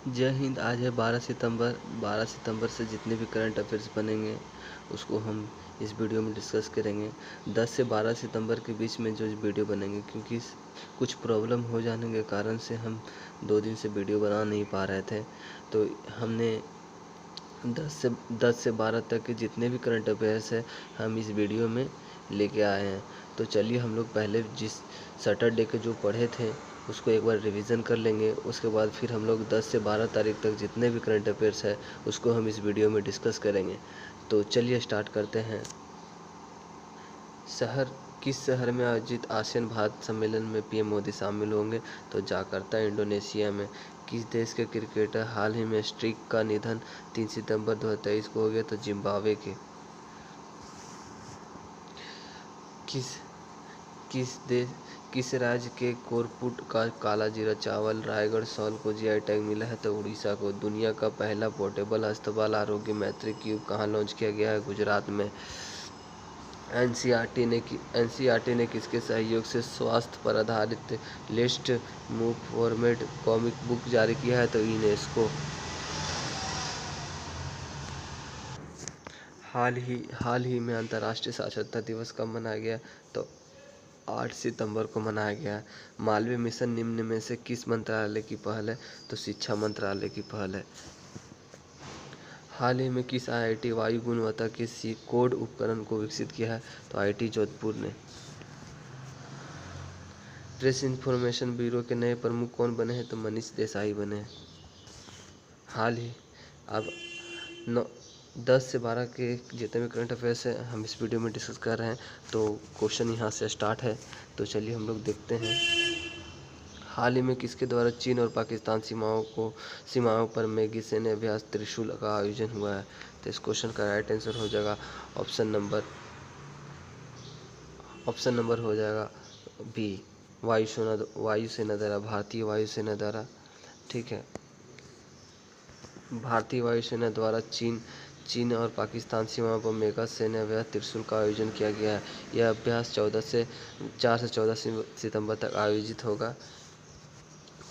जय हिंद। आज है 12 सितंबर। 12 सितंबर से जितने भी करंट अफेयर्स बनेंगे उसको हम इस वीडियो में डिस्कस करेंगे। 10 से 12 सितंबर के बीच में जो वीडियो बनेंगे, क्योंकि कुछ प्रॉब्लम हो जाने के कारण से हम 2 दिन से वीडियो बना नहीं पा रहे थे, तो हमने 10 से 12 तक के जितने भी करंट अफेयर्स है हम इस वीडियो में लेके आए हैं। तो चलिए हम लोग पहले जिस सैटरडे के जो पढ़े थे उसको एक बार रिवीजन कर लेंगे। उसके बाद फिर हम लोग 10 से 12 तारीख तक जितने भी करंट अफेयर्स है उसको हम इस वीडियो में डिस्कस करेंगे। तो चलिए स्टार्ट करते हैं। किस शहर में आयोजित आसियान भारत सम्मेलन में पीएम मोदी शामिल होंगे? तो जकार्ता, इंडोनेशिया में। किस देश के क्रिकेटर हाल ही में स्ट्रिक का निधन 3 सितंबर 2023 को हो गया? तो जिम्बाब्वे के। किस किस देश किस राज्य के कोरपुट का काला जीरा चावल रायगढ़ सॉल को जीआई टैग मिला है? तो उड़ीसा को। दुनिया का पहला पोर्टेबल अस्पताल आरोग्य मैत्री क्यूब कहाँ लॉन्च किया गया है? गुजरात में। एनसीईआरटी ने किसके सहयोग से स्वास्थ्य पर आधारित list move format comic book जारी किया है? तो यूनेस्को। हाल ही में अंतर्राष्ट्रीय साक्षरता दिवस कब मनाया गया? तो 8 सितंबर को मनाया गया। मालवीय मिशन निम्न में से किस मंत्रालय की पहल है? तो शिक्षा मंत्रालय की पहल है। हाल ही में किस आईआईटी वायु गुणवत्ता के सी कोड उपकरण को विकसित किया है? तो आईआईटी जोधपुर ने। प्रेस इन्फॉर्मेशन ब्यूरो के नए प्रमुख कौन बने हैं? तो मनीष देसाई बने हैं। हाल ही अब 10 से 12 के जितने भी करंट अफेयर्स हैं हम इस वीडियो में डिस्कस कर रहे हैं। तो क्वेश्चन यहाँ से स्टार्ट है, तो चलिए हम लोग देखते हैं। हाल ही में किसके द्वारा चीन और पाकिस्तान सीमाओं पर मेगी सैन्य अभ्यास त्रिशूल का आयोजन हुआ है? तो इस क्वेश्चन का राइट आंसर हो जाएगा ऑप्शन नंबर हो जाएगा बी, वायुसेना द्वारा, भारतीय वायुसेना द्वारा। ठीक है, भारतीय वायुसेना द्वारा चीन और पाकिस्तान सीमाओं पर मेगा सैन्य अभ्यास त्रिशूल का आयोजन किया गया है। यह अभ्यास 4 से 14 सितंबर तक आयोजित होगा।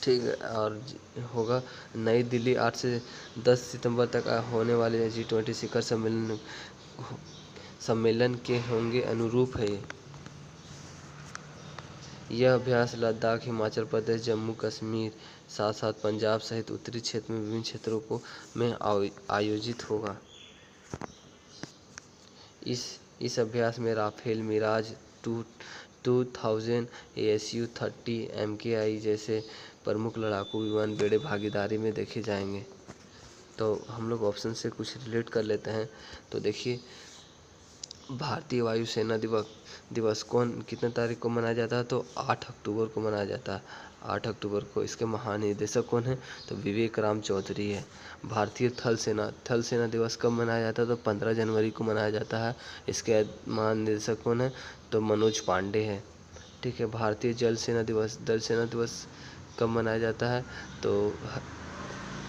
ठीक है, और होगा नई दिल्ली। 8 से 10 सितंबर तक होने वाले G20 शिखर सम्मेलन के होंगे अनुरूप है। यह अभ्यास लद्दाख, हिमाचल प्रदेश, जम्मू कश्मीर साथ साथ पंजाब सहित उत्तरी क्षेत्र में विभिन्न क्षेत्रों में आयोजित होगा। इस अभ्यास में राफेल, मिराज 2000, ASU-30 MKI जैसे प्रमुख लड़ाकू विमान बड़े भागीदारी में देखे जाएंगे। तो हम लोग ऑप्शन से कुछ रिलेट कर लेते हैं। तो देखिए, भारतीय वायुसेना दिवस कितने तारीख को मनाया जाता है? तो 8 अक्टूबर को मनाया जाता है। 8 अक्टूबर को। इसके महानिदेशक कौन है? तो विवेक राम चौधरी है। भारतीय थल सेना दिवस कब मनाया जाता है? तो 15 जनवरी को मनाया जाता है। इसके महानिदेशक कौन है? तो मनोज पांडे है। ठीक है, भारतीय जल सेना दिवस कब मनाया जाता है? तो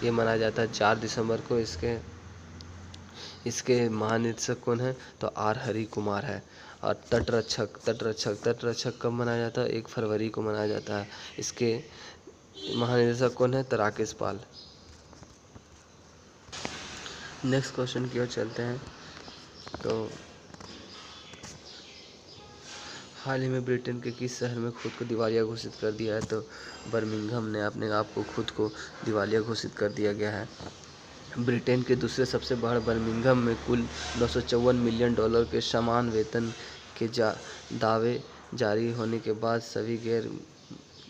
ये मनाया जाता है 4 दिसंबर को। इसके महानिदेशक कौन है? तो आर हरि कुमार है। और तटरक्षक कब मनाया जाता है? 1 फरवरी को मनाया जाता है। इसके महानिदेशक कौन है? तो राकेश पाल। नेक्स्ट क्वेश्चन की ओर चलते हैं। तो हाल ही में ब्रिटेन के किस शहर में खुद को दिवालिया घोषित कर दिया है? तो बर्मिंघम ने अपने आप को खुद को दिवालिया घोषित कर दिया गया है। ब्रिटेन के दूसरे सबसे बड़ा बर्मिंघम में कुल $954 मिलियन के समान वेतन के दावे जारी होने के बाद सभी गैर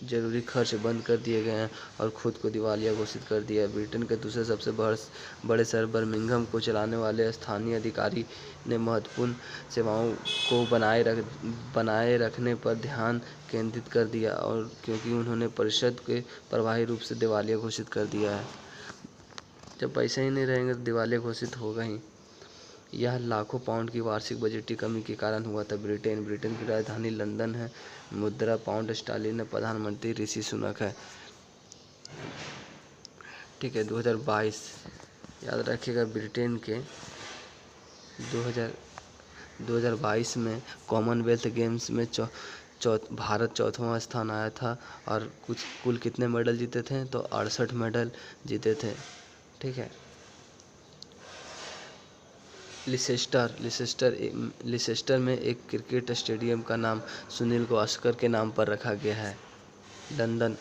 जरूरी खर्च बंद कर दिए गए हैं और खुद को दिवालिया घोषित कर दिया है। ब्रिटेन के दूसरे सबसे बड़े शहर बर्मिंघम को चलाने वाले स्थानीय अधिकारी ने महत्वपूर्ण सेवाओं को बनाए रखने पर ध्यान केंद्रित कर दिया, और क्योंकि उन्होंने परिषद के प्रभावी रूप से दिवालिया घोषित कर दिया है। जब पैसे ही नहीं रहेंगे तो दिवालिया घोषित होगा ही। यह लाखों पाउंड की वार्षिक बजटीय कमी के कारण हुआ था। ब्रिटेन की राजधानी लंदन है। मुद्रा पाउंड स्टर्लिंग है। प्रधानमंत्री ऋषि सुनक है। ठीक है, 2022 याद रखिएगा। ब्रिटेन के 2022 में कॉमनवेल्थ गेम्स में भारत चौथवां स्थान आया था। और कुल कितने मेडल जीते थे, तो 68 मेडल जीते थे। ठीक है। लिसेस्टर में एक क्रिकेट स्टेडियम का नाम सुनील गावस्कर के नाम पर रखा गया है। लंदन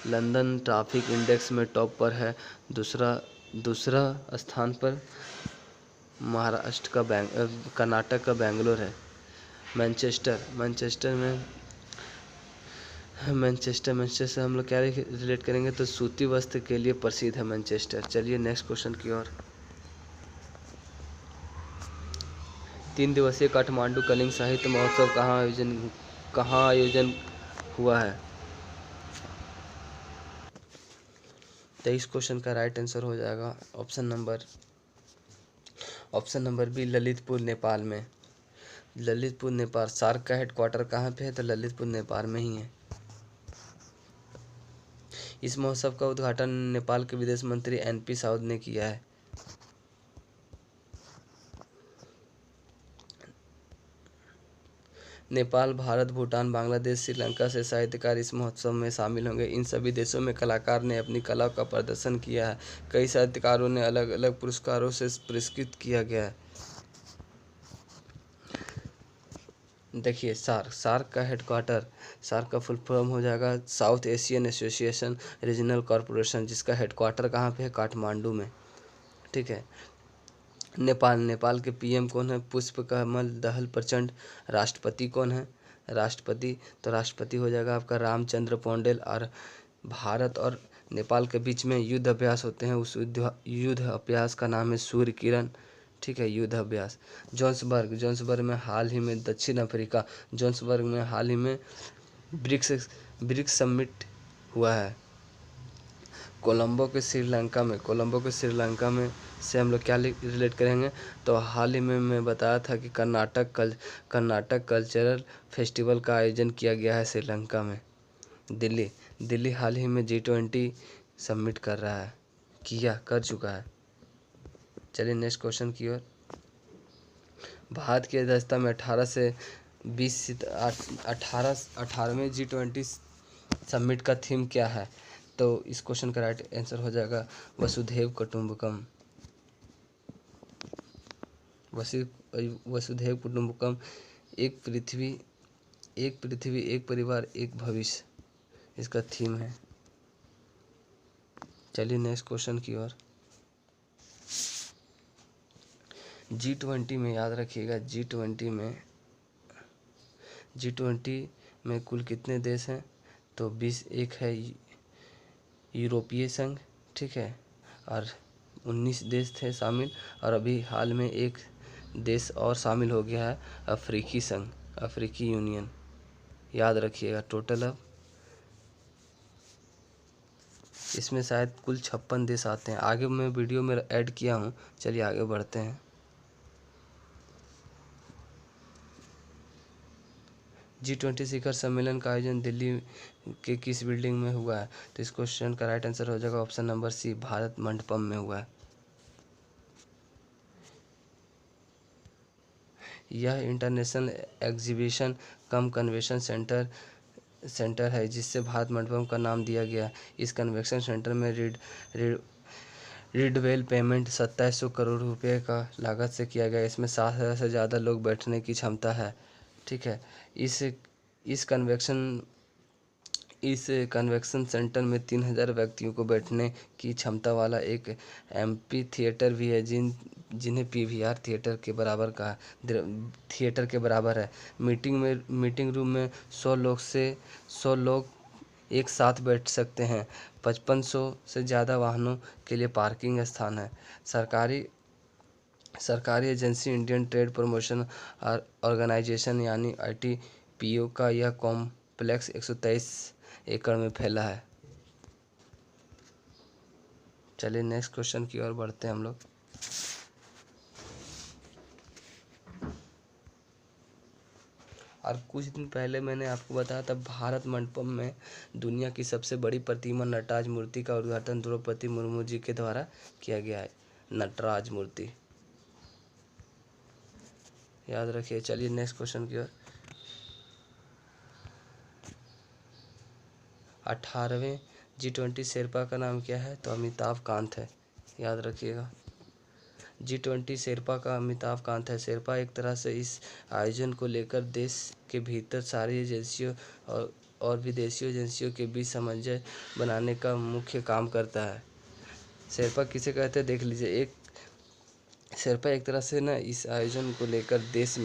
लंदन ट्रैफिक इंडेक्स में टॉप पर है। दूसरा दूसरा स्थान पर महाराष्ट्र का कर्नाटक का बेंगलोर है। मैनचेस्टर हम लोग क्या रिलेट करेंगे, तो सूती वस्त्र के लिए प्रसिद्ध है मैनचेस्टर। चलिए नेक्स्ट क्वेश्चन की ओर। 3 दिवसीय काठमांडू कलिंग साहित्य महोत्सव कहाँ आयोजन हुआ है। 23 क्वेश्चन का राइट आंसर हो जाएगा option number B, Lalitpur Nepal में। ललितपुर नेपाल। सार्क का हेडक्वार्टर कहाँ पे है, तो ललितपुर नेपाल में ही है। इस महोत्सव का उद्घाटन नेपाल के विदेश मंत्री एनपी साउद ने किया है। नेपाल, भारत, भूटान, बांग्लादेश, श्रीलंका से साहित्यकार इस महोत्सव में शामिल होंगे। इन सभी देशों में कलाकार ने अपनी कला का प्रदर्शन किया है। कई साहित्यकारों ने अलग अलग पुरस्कारों से पुरस्कृत किया गया है। देखिए, सार्क का हेडक्वार्टर, सार्क का फुल फॉर्म हो जाएगा south Asian association regional corporation, जिसका हेडक्वार्टर कहाँ पे है, काठमांडू में। ठीक है। नेपाल के पीएम कौन है, पुष्प कमल दहल प्रचंड। राष्ट्रपति कौन है, राष्ट्रपति हो जाएगा आपका रामचंद्र पौडेल। और भारत और नेपाल के बीच में युद्ध अभ्यास होते हैं, उस युद्ध अभ्यास का नाम है सूर्य किरण। ठीक है, युद्ध अभ्यास। जोन्सबर्ग में हाल ही में दक्षिण अफ्रीका, जोन्सबर्ग में हाल ही में ब्रिक्स समिट हुआ है। कोलंबो के श्रीलंका में से हम लोग क्या रिलेट करेंगे, तो हाल ही में मैं बताया था कि कर्नाटक कल्चरल फेस्टिवल का आयोजन किया गया है श्रीलंका में। दिल्ली हाल ही में G20 सबमिट कर चुका है। चलिए नेक्स्ट क्वेश्चन की ओर। भारत की अध्यक्षता में 18 से 18वें G20 समिट का थीम क्या है, तो इस क्वेश्चन का राइट आंसर हो जाएगा वसुधैव कुटुंबकम। एक पृथ्वी एक परिवार एक भविष्य, इसका थीम है। चलिए नेक्स्ट क्वेश्चन की ओर। G20 में याद रखिएगा, G20 में कुल कितने देश हैं, तो 20। एक है यूरोपीय संघ, ठीक है, और 19 देश थे शामिल। और अभी हाल में एक देश और शामिल हो गया है, अफ्रीकी यूनियन। याद रखिएगा, टोटल अब इसमें शायद कुल 56 देश आते हैं। आगे मैं वीडियो में ऐड किया हूँ। चलिए आगे बढ़ते हैं। G20 शिखर सम्मेलन का आयोजन दिल्ली के किस बिल्डिंग में हुआ है, तो इस क्वेश्चन का राइट आंसर हो जाएगा option number C, Bharat Mandapam में हुआ है। यह international exhibition cum convention centre है, जिससे भारत मंडपम का नाम दिया गया। इस कन्वेंशन सेंटर में रीडवेल पेमेंट 2700 करोड़ रुपए का लागत से किया गया। इसमें 60,000 से ज़्यादा लोग बैठने की क्षमता है। ठीक है। इस कन्वेंशन सेंटर में 3000 व्यक्तियों को बैठने की क्षमता वाला एक एम्पी थिएटर भी है, जिन्हें पीवीआर थिएटर के बराबर है। मीटिंग रूम में 100 लोग एक साथ बैठ सकते हैं। 5500 से ज़्यादा वाहनों के लिए पार्किंग स्थान है। सरकारी agency Indian trade promotion organisation यानी ITPO का यह कॉम्प्लेक्स 123 एकड़ में फैला है। चलिए नेक्स्ट क्वेश्चन की ओर बढ़ते हैं हम लोग। और कुछ दिन पहले मैंने आपको बताया था, भारत मंडपम में दुनिया की सबसे बड़ी प्रतिमा नटराज मूर्ति का उद्घाटन द्रौपदी मुर्मू जी के द्वारा किया गया है। नटराज मूर्ति याद रखिए। चलिए नेक्स्ट क्वेश्चन की ओर। 18वें G20 शेरपा का नाम क्या है? तो अमिताभ कांत है, याद रखिएगा। G20 शेरपा का अमिताभ कांत है। शेरपा एक तरह से इस आयोजन को लेकर देश के भीतर सारी एजेंसियों और विदेशी एजेंसियों के बीच सामंजस्य बनाने का मुख्य काम करता है। शेरपा किसे कहते हैं देख लीजिए। एक शेरपा एक तरह से ना इस आयोजन को लेकर देश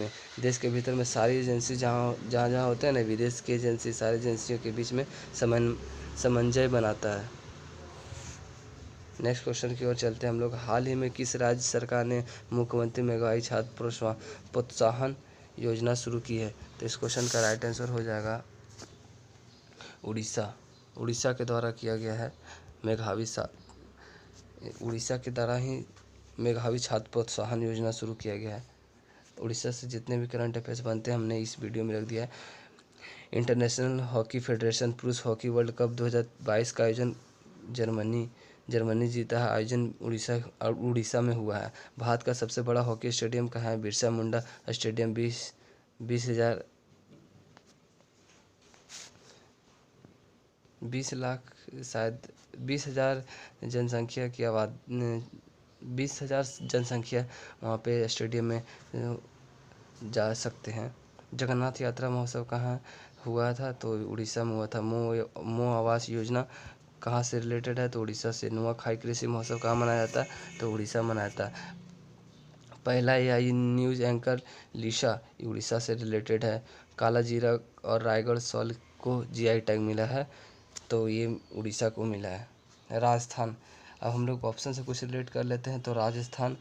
के भीतर में सारी एजेंसी जहाँ होते हैं ना, विदेश की एजेंसी, सारी एजेंसियों के बीच में सामंजस्य बनाता है। नेक्स्ट क्वेश्चन की ओर चलते हैं हम लोग। हाल ही में किस राज्य सरकार ने मुख्यमंत्री महंगाई छात्र प्रोत्साहन योजना शुरू की है? तो इस क्वेश्चन का राइट आंसर हो जाएगा उड़ीसा। उड़ीसा के द्वारा किया गया है उड़ीसा के द्वारा ही मेधावी छात्र प्रोत्साहन योजना शुरू किया गया है। उड़ीसा से जितने भी करंट अफेयर्स बनते हैं हमने इस वीडियो में रख दिया है। इंटरनेशनल हॉकी फेडरेशन पुरुष हॉकी वर्ल्ड कप 2022 का आयोजन जर्मनी जीता है। आयोजन उड़ीसा में हुआ है। भारत का सबसे बड़ा हॉकी स्टेडियम कहाँ है? बिरसा मुंडा स्टेडियम। 20,000 जनसंख्या की 20,000 जनसंख्या वहाँ पे स्टेडियम में जा सकते हैं। जगन्नाथ यात्रा महोत्सव कहाँ हुआ था? तो उड़ीसा में हुआ था। मो आवास योजना कहाँ से रिलेटेड है? तो उड़ीसा से। नुआखाई कृषि महोत्सव कहाँ मनाया जाता है? तो उड़ीसा मनाया जाता है। पहला AI news anchor Lisha Orissa से रिलेटेड है। काला जीरा और रायगढ़ सॉल्ट को जीआई टैग मिला है, तो ये उड़ीसा को मिला है। राजस्थान, अब हम लोग ऑप्शन से कुछ रिलेट कर लेते हैं। तो राजस्थान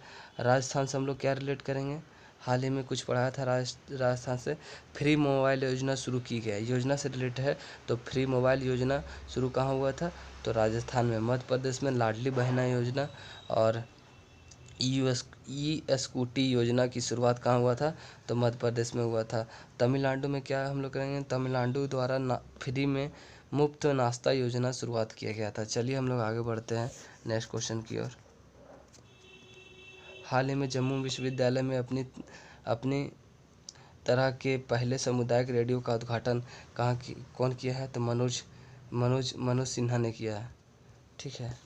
से हम लोग क्या रिलेट करेंगे? हाल ही में कुछ पढ़ाया था राजस्थान से फ्री मोबाइल योजना शुरू की गई। योजना से रिलेटेड है, तो फ्री मोबाइल योजना शुरू कहाँ हुआ था? तो राजस्थान में। मध्य प्रदेश में लाडली बहना योजना और ई स्कूटी योजना की शुरुआत कहाँ हुआ था? तो मध्य प्रदेश में हुआ था। तमिलनाडु में क्या हम लोग करेंगे? तमिलनाडु द्वारा फ्री में मुफ्त नाश्ता योजना शुरुआत किया गया था। चलिए हम लोग आगे बढ़ते हैं नेक्स्ट क्वेश्चन की ओर। हाल ही में जम्मू विश्वविद्यालय में अपनी तरह के पहले सामुदायिक रेडियो का उद्घाटन कौन किया है? तो मनोज सिन्हा ने किया है। ठीक है।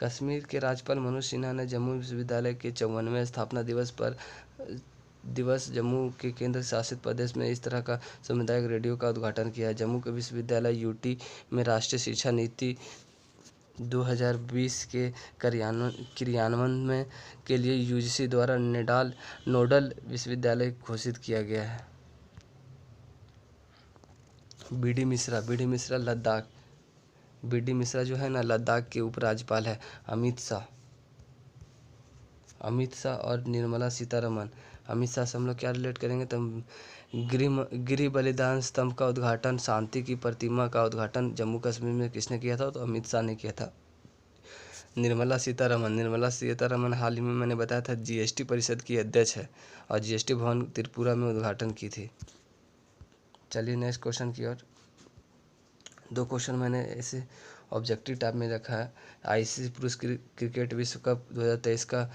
कश्मीर के राज्यपाल मनोज सिन्हा ने जम्मू विश्वविद्यालय के 54वें स्थापना दिवस जम्मू के केंद्र शासित प्रदेश में इस तरह का सामुदायिक रेडियो का उद्घाटन किया है। जम्मू के विश्वविद्यालय यूटी में राष्ट्रीय शिक्षा नीति 2020 के क्रियान्वयन में के लिए यूजीसी द्वारा नोडल विश्वविद्यालय घोषित किया गया है। बीडी मिश्रा जो है ना, लद्दाख के उपराज्यपाल है। अमित शाह और निर्मला सीतारमण। अमित शाह से हम लोग क्या रिलेट करेंगे? तो गिरी बलिदान स्तंभ का उद्घाटन, शांति की प्रतिमा का उद्घाटन जम्मू कश्मीर में किसने किया था? तो अमित शाह ने किया था। निर्मला सीतारमण हाल ही में मैंने बताया था जीएसटी परिषद की अध्यक्ष है और जीएसटी भवन त्रिपुरा में उद्घाटन की थी। चलिए नेक्स्ट क्वेश्चन की ओर। 2 क्वेश्चन मैंने ऐसे ऑब्जेक्टिव टाइप में रखा है। आईसीसी पुरुष क्रिकेट विश्व कप 2023 का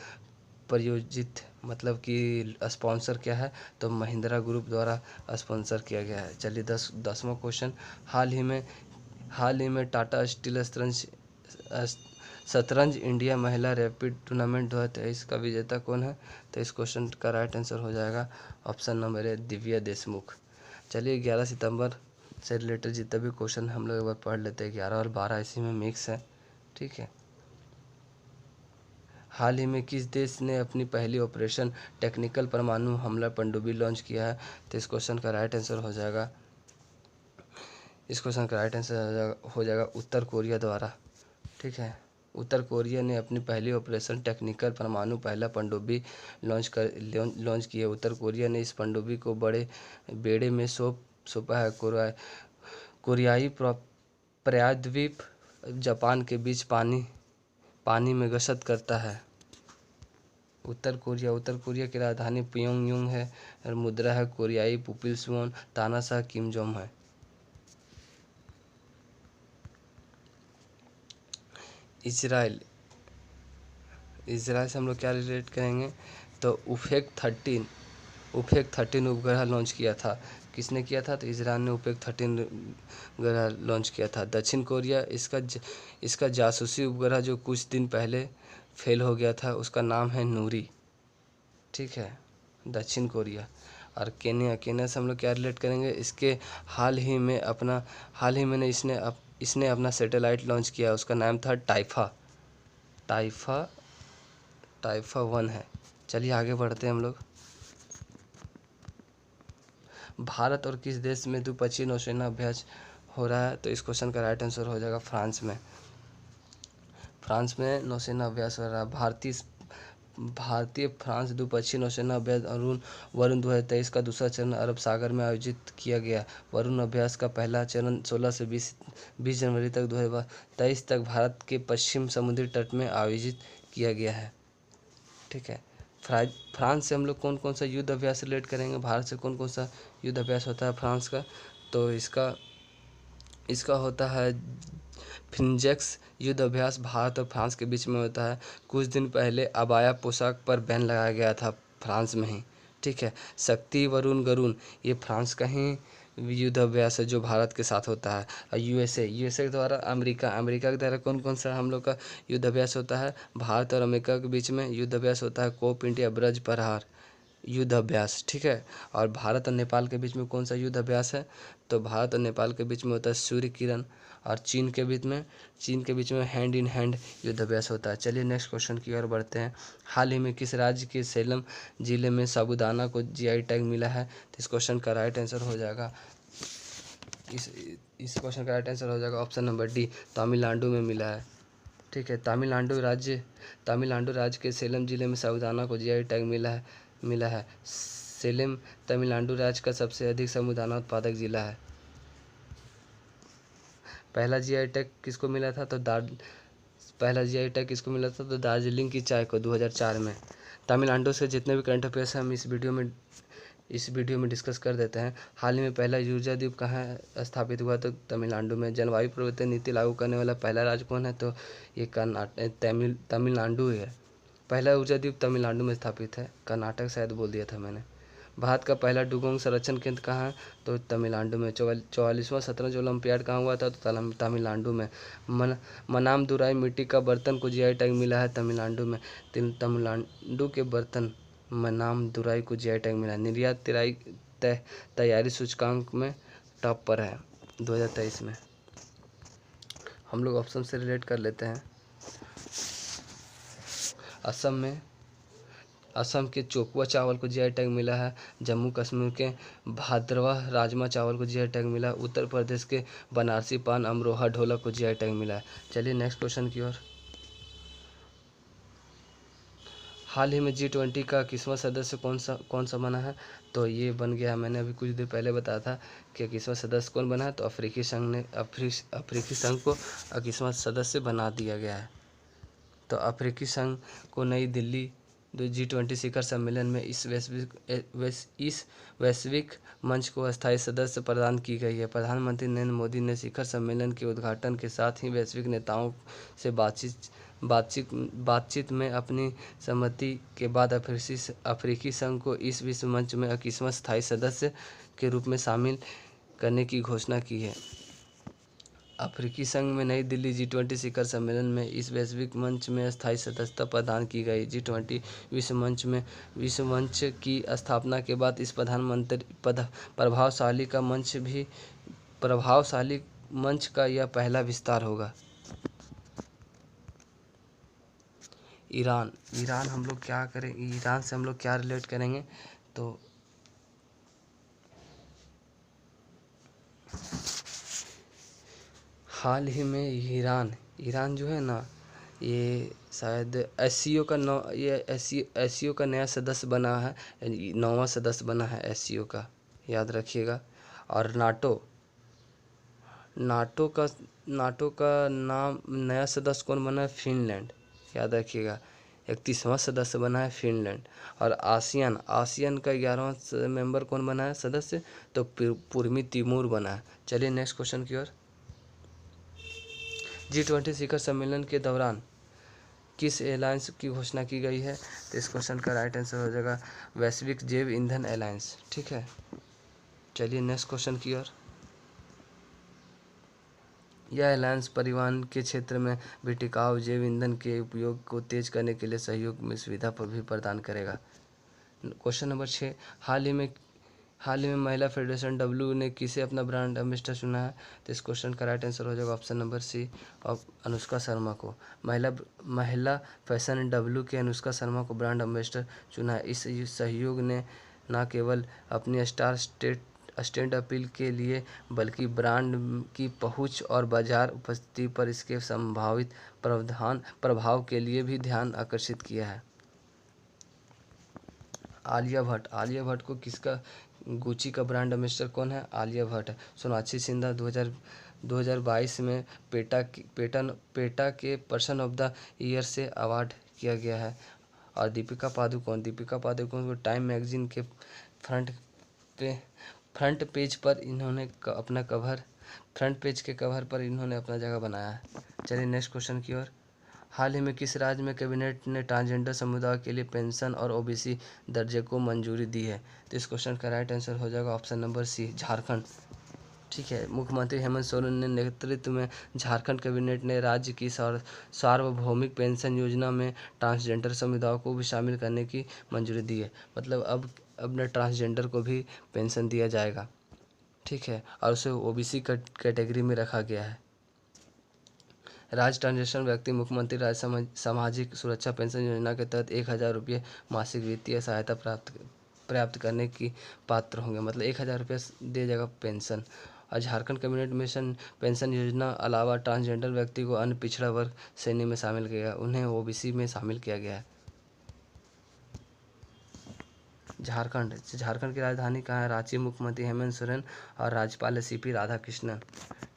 प्रायोजित मतलब कि स्पॉन्सर क्या है? तो महिंद्रा ग्रुप द्वारा स्पॉन्सर किया गया है। चलिए 10वां क्वेश्चन। हाल ही में टाटा स्टील शतरंज इंडिया महिला रैपिड टूर्नामेंट 2023 का विजेता कौन है? तो इस क्वेश्चन का राइट आंसर हो जाएगा option number A, Divya Deshmukh. चलिए 11 सितंबर से रिलेटेड जितने भी क्वेश्चन हम लोग एक बार पढ़ लेते हैं। 11 और 12 इसी में मिक्स है। ठीक है। हाल ही में किस देश ने अपनी पहली ऑपरेशन टेक्निकल परमाणु हमला पनडुब्बी लॉन्च किया है? तो इस क्वेश्चन का राइट आंसर हो जाएगा उत्तर कोरिया द्वारा। ठीक है। उत्तर कोरिया ने अपनी पहली ऑपरेशन टेक्निकल परमाणु पहला पनडुब्बी लॉन्च की है। उत्तर कोरिया ने इस पनडुब्बी को बड़े बेड़े में सौंपा है। कोरियाई प्रायद्वीप जापान के बीच पानी में गश्त करता है। उत्तर कोरिया की राजधानी प्योंगयांग है और मुद्रा है कोरियाई पीपल्स वॉन। तानाशाह किम जोंग है। इजराइल से हम लोग क्या रिलेट करेंगे? तो उफेक 13 उपग्रह लॉन्च किया था किसने किया था? तो ईरान ने ओपेक 13 ग्रह लॉन्च किया था। दक्षिण कोरिया, इसका जासूसी उपग्रह जो कुछ दिन पहले फेल हो गया था, उसका नाम है नूरी। ठीक है, दक्षिण कोरिया। और केन्या से हम लोग क्या रिलेट करेंगे? इसके हाल ही में इसने अपना सैटेलाइट लॉन्च किया, उसका नाम था टाइफा 1 है। चलिए आगे बढ़ते हैं हम लोग। भारत और किस देश में द्विपक्षीय नौसेना अभ्यास हो रहा है? तो इस क्वेश्चन का राइट आंसर हो जाएगा फ्रांस में। फ्रांस में नौसेना अभ्यास हो रहा है। भारतीय फ्रांस द्विपक्षीय नौसेना अभ्यास वरुण 2023 का दूसरा चरण अरब सागर में आयोजित किया गया। वरुण अभ्यास का पहला चरण 16 से 20 जनवरी तक 2023 तक भारत के पश्चिम समुद्री तट में आयोजित किया गया है। ठीक है, फ्रांस से हम लोग कौन कौन सा युद्ध अभ्यास रिलेट करेंगे? भारत से कौन कौन सा युद्ध अभ्यास होता है फ्रांस का? तो इसका होता है फिन्जेक्स युद्ध अभ्यास, भारत और फ्रांस के बीच में होता है। कुछ दिन पहले अबाया पोशाक पर बैन लगाया गया था फ्रांस में ही। ठीक है, शक्ति वरुण गरुण, ये फ्रांस का ही युद्ध अभ्यास है जो भारत के साथ होता है। और यूएसए के द्वारा अमेरिका के द्वारा कौन कौन सा हम लोग का युद्ध अभ्यास होता है? भारत और अमेरिका के बीच में युद्ध अभ्यास होता है कोप इंडिया ब्रज प्रहार युद्ध अभ्यास। ठीक है, और भारत और नेपाल के बीच में कौन सा युद्ध अभ्यास है? तो भारत और नेपाल के बीच में होता है सूर्य किरण। और चीन के बीच में हैंड इन हैंड युद्ध अभ्यास होता है। चलिए नेक्स्ट क्वेश्चन की ओर बढ़ते हैं। हाल ही में किस राज्य के सेलम जिले में साबूदाना को जीआई टैग मिला है? तो इस क्वेश्चन का राइट आंसर हो जाएगा इस क्वेश्चन का राइट आंसर हो जाएगा ऑप्शन नंबर डी, तमिलनाडु में मिला है। ठीक है, तमिलनाडु राज्य के सेलम जिले में साबूदाना को जीआई टैग मिला है। सेलम तमिलनाडु राज्य का सबसे अधिक साबूदाना उत्पादक जिला है। पहला जीआई टैग किसको मिला था? तो दार्जिलिंग की चाय को 2004 में। तमिलनाडु से जितने भी करंट अफेयर्स हम इस वीडियो में डिस्कस कर देते हैं। हाल ही में पहला ऊर्जा द्वीप कहाँ स्थापित हुआ? तो तमिलनाडु में। जलवायु परिवर्तन नीति लागू करने वाला पहला राज्य कौन है? तो ये तमिलनाडु है। पहला ऊर्जा द्वीप तमिलनाडु में स्थापित है। कर्नाटक शायद बोल दिया था मैंने। भारत का पहला डुगोंग संरक्षण केंद्र कहाँ है? तो तमिलनाडु में। 44वां शतरंज ओलंपियाड कहाँ हुआ था? तो तमिलनाडु में। मनामदुराई मिट्टी का बर्तन को जीआई टैग मिला है तमिलनाडु में। तमिलनाडु के बर्तन मनामदुराई को जीआई टैग मिला। निर्यात तैयारी सूचकांक में टॉप पर है 2023 में। हम लोग ऑप्शन से रिलेट कर लेते हैं। असम के चोकुआ चावल को जीआई टैग मिला है। जम्मू कश्मीर के भाद्रवा राजमा चावल को जीआई टैग मिला है। उत्तर प्रदेश के बनारसी पान अमरोहा ढोलक को जीआई टैग मिला है। चलिए नेक्स्ट क्वेश्चन की ओर। हाल ही में G20 का 21वां सदस्य कौन सा बना है? तो ये बन गया, मैंने अभी कुछ देर पहले बताया था कि 21वां सदस्य कौन बना है। तो अफ्रीकी संघ को 21वां सदस्य बना दिया गया है। तो अफ्रीकी संघ को नई दिल्ली G20 शिखर सम्मेलन में इस वैश्विक मंच को अस्थायी सदस्य प्रदान की गई है। प्रधानमंत्री नरेंद्र मोदी ने शिखर सम्मेलन के उद्घाटन के साथ ही वैश्विक नेताओं से बातचीत में अपनी सहमति के बाद अफ्रीकी संघ को इस विश्व मंच में 21वां स्थायी सदस्य के रूप में शामिल करने की घोषणा की है। अफ्रीकी संघ में नई दिल्ली G20 शिखर सम्मेलन में इस वैश्विक मंच में स्थायी सदस्यता प्रदान की गई। G20 विश्व मंच की स्थापना के बाद इस प्रभावशाली मंच का यह पहला विस्तार होगा। ईरान हम लोग क्या करेंगे? ईरान से हम लोग क्या रिलेट करेंगे? तो हाल ही में ईरान जो है ना, ये शायद एससीओ का नया सदस्य बना है। 9वां सदस्य बना है एससीओ का, याद रखिएगा। और नाटो का नाम नया सदस्य कौन बना है? फिनलैंड, याद रखिएगा। 31वां सदस्य बना है फिनलैंड। और आसियान का 11वां मेंबर कौन बना है सदस्य? तो पूर्वी तिमोर बना है। चलिए नेक्स्ट क्वेश्चन की ओर। G20 शिखर सम्मेलन के दौरान किस एलायंस की घोषणा की गई है? तो इस क्वेश्चन का राइट आंसर हो जाएगा वैश्विक जैव ईंधन एलायंस। ठीक है, चलिए नेक्स्ट क्वेश्चन की ओर। यह एलायंस परिवहन के क्षेत्र में भी टिकाऊ जैव ईंधन के उपयोग को तेज करने के लिए सहयोग में सुविधा पर भी प्रदान करेगा। क्वेश्चन नंबर 6, हाल ही में महिला फेडरेशन डब्ल्यू ने किसे अपना ब्रांड एम्बेसडर चुना है? तो इस क्वेश्चन का राइट आंसर हो जाएगा ऑप्शन नंबर सी, और अनुष्का शर्मा को। महिला फैशन डब्ल्यू के अनुष्का शर्मा को ब्रांड एम्बेसडर चुना है। इस सहयोग ने न केवल अपनी स्टैंड अपील के लिए, बल्कि ब्रांड की पहुंच और बाजार उपस्थिति पर इसके संभावित प्रभाव के लिए भी ध्यान आकर्षित किया है। आलिया भट्ट को किसका गुची का ब्रांड एम्बेसडर कौन है? आलिया भट्ट है। सोनाक्षी सिन्हा 2022 में पेटा के पर्सन ऑफ द ईयर से अवार्ड किया गया है। और दीपिका पादुकोण को टाइम मैगजीन के फ्रंट पेज के कवर पर इन्होंने अपना जगह बनाया है। चलिए नेक्स्ट क्वेश्चन की ओर। हाल ही में किस राज्य में कैबिनेट ने ट्रांसजेंडर समुदाय के लिए पेंशन और ओबीसी दर्जे को मंजूरी दी है? तो इस क्वेश्चन का राइट आंसर हो जाएगा ऑप्शन नंबर सी, झारखंड। ठीक है, मुख्यमंत्री हेमंत सोरेन के नेतृत्व में झारखंड कैबिनेट ने राज्य की सार्वभौमिक पेंशन योजना में ट्रांसजेंडर समुदाय को भी शामिल करने की मंजूरी दी है। मतलब अब न ट्रांसजेंडर को भी पेंशन दिया जाएगा। ठीक है, और उसे ओबीसी कैटेगरी में रखा गया है। राज्य ट्रांसजेंडर व्यक्ति मुख्यमंत्री राज्य सामाजिक सुरक्षा पेंशन योजना के तहत 1000 रुपये मासिक वित्तीय सहायता प्राप्त करने की पात्र होंगे। मतलब 1000 रुपये दिया जाएगा पेंशन। और झारखंड कैबिनेट पेंशन योजना अलावा ट्रांसजेंडर व्यक्ति को अन्य पिछड़ा वर्ग श्रेणी में शामिल किया गया, उन्हें ओबीसी में शामिल किया गया है। झारखंड की राजधानी कहाँ है? रांची। मुख्यमंत्री हेमंत सोरेन और राज्यपाल सीपी राधाकृष्णन।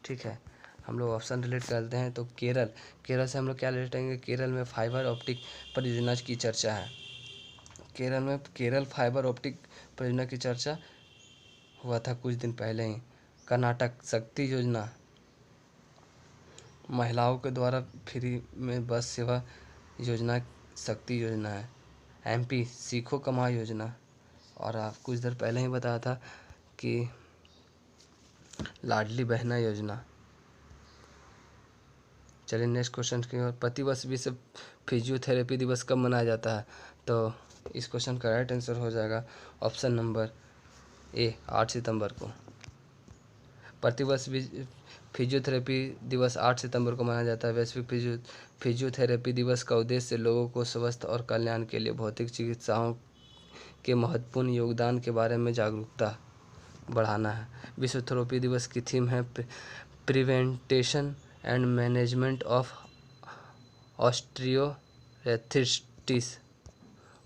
ठीक है, हम लोग ऑप्शन रिलेट करते हैं तो केरल से हम लोग क्या रिलेट करेंगे? केरल में फाइबर ऑप्टिक परियोजना की चर्चा है। केरल फाइबर ऑप्टिक परियोजना की चर्चा हुआ था कुछ दिन पहले ही। कर्नाटक शक्ति योजना, महिलाओं के द्वारा फ्री में बस सेवा योजना शक्ति योजना है। एमपी सीखो कमा योजना, और आप कुछ देर पहले ही बताया था कि लाडली बहना योजना। चलिए नेक्स्ट क्वेश्चन की ओर। प्रतिवर्ष विश्व फिजियोथेरेपी दिवस कब मनाया जाता है? तो इस क्वेश्चन का राइट आंसर हो जाएगा ऑप्शन नंबर ए, 8 सितंबर को। प्रतिवर्ष फिजियोथेरेपी दिवस 8 सितंबर को मनाया जाता है। वैश्विक फिजियोथेरेपी दिवस का उद्देश्य लोगों को स्वास्थ्य और कल्याण के लिए भौतिक चिकित्साओं के महत्वपूर्ण योगदान के बारे में जागरूकता बढ़ाना है। विश्व थेरेपी दिवस की थीम है प्रिवेंटेशन एंड मैनेजमेंट ऑफ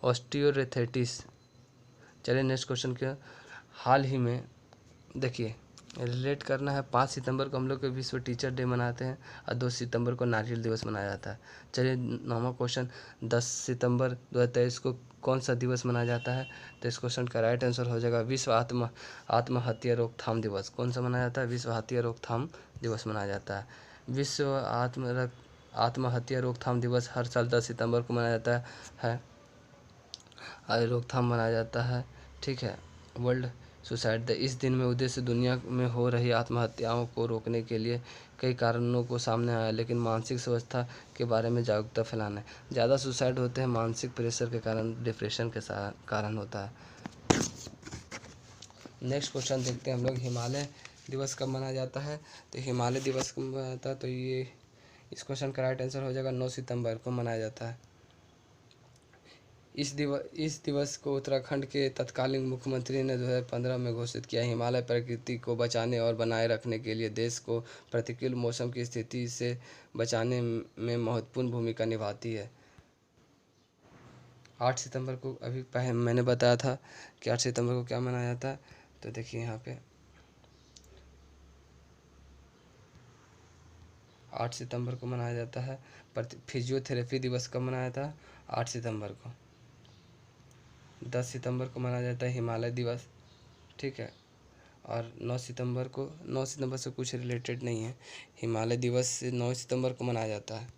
ऑस्टियोरेथिटिस। चलिए नेक्स्ट क्वेश्चन क्या। हाल ही में देखिए रिलेट करना है। 5 सितंबर को हम लोग विश्व टीचर डे मनाते हैं और 2 सितंबर को नारियल दिवस मनाया जाता है। चलिए नौवां क्वेश्चन, 10 सितंबर 2023 को कौन सा दिवस मनाया जाता है? तो इस क्वेश्चन का राइट आंसर हो जाएगा विश्व आत्महत्या रोकथाम दिवस। कौन सा मनाया जाता है? विश्व हत्या रोकथाम दिवस मनाया जाता है। विश्व आत्महत्या रोकथाम दिवस हर साल 10 सितंबर को मनाया जाता है। रोकथाम मनाया जाता है। ठीक है, वर्ल्ड सुसाइड डे। इस दिन में उद्देश्य दुनिया में हो रही आत्महत्याओं को रोकने के लिए कई कारणों को सामने आया, लेकिन मानसिक स्वास्थ्य के बारे में जागरूकता फैलाना है। ज़्यादा सुसाइड होते हैं मानसिक प्रेशर के कारण, डिप्रेशन के कारण होता है। नेक्स्ट क्वेश्चन देखते हैं हम लोग, हिमालय दिवस कब मनाया जाता है? तो हिमालय दिवस कब मनाया जाता है? तो ये इस क्वेश्चन का राइट आंसर हो जाएगा 9 सितंबर को मनाया जाता है। इस दिवस को उत्तराखंड के तत्कालीन मुख्यमंत्री ने 2015 में घोषित किया। हिमालय प्रकृति को बचाने और बनाए रखने के लिए देश को प्रतिकूल मौसम की स्थिति से बचाने में महत्वपूर्ण भूमिका निभाती है। 8 सितंबर को अभी पहले मैंने बताया था कि 8 सितंबर को क्या मनाया जाता है। तो देखिए यहाँ पे 8 सितंबर को मनाया जाता है। फिजियोथेरेपी दिवस कब मनाया था? 8 सितंबर को। 10 सितंबर को मनाया जाता है हिमालय दिवस। ठीक है, और 9 सितंबर से कुछ रिलेटेड नहीं है। हिमालय दिवस 9 सितंबर को मनाया जाता है।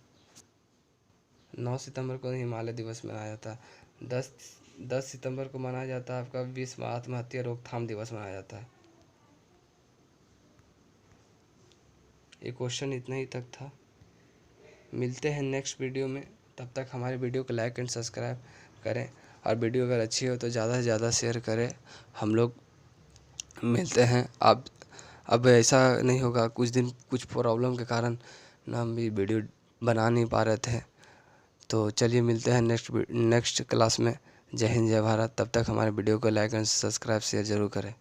9 सितंबर को हिमालय दिवस मनाया जाता है। 10 सितंबर को मनाया जाता है आपका विश्व आत्महत्या रोकथाम दिवस मनाया जाता है। ये क्वेश्चन इतना ही तक था। मिलते हैं नेक्स्ट वीडियो में, तब तक हमारे वीडियो को लाइक एंड सब्सक्राइब करें, और वीडियो अगर अच्छी हो तो ज़्यादा से ज़्यादा शेयर करें। हम लोग मिलते हैं। अब ऐसा नहीं होगा, कुछ दिन कुछ प्रॉब्लम के कारण ना हम भी वीडियो बना नहीं पा रहे थे। तो चलिए मिलते हैं नेक्स्ट क्लास में। जय हिंद जय भारत। तब तक हमारे वीडियो को लाइक एंड सब्सक्राइब शेयर ज़रूर करें।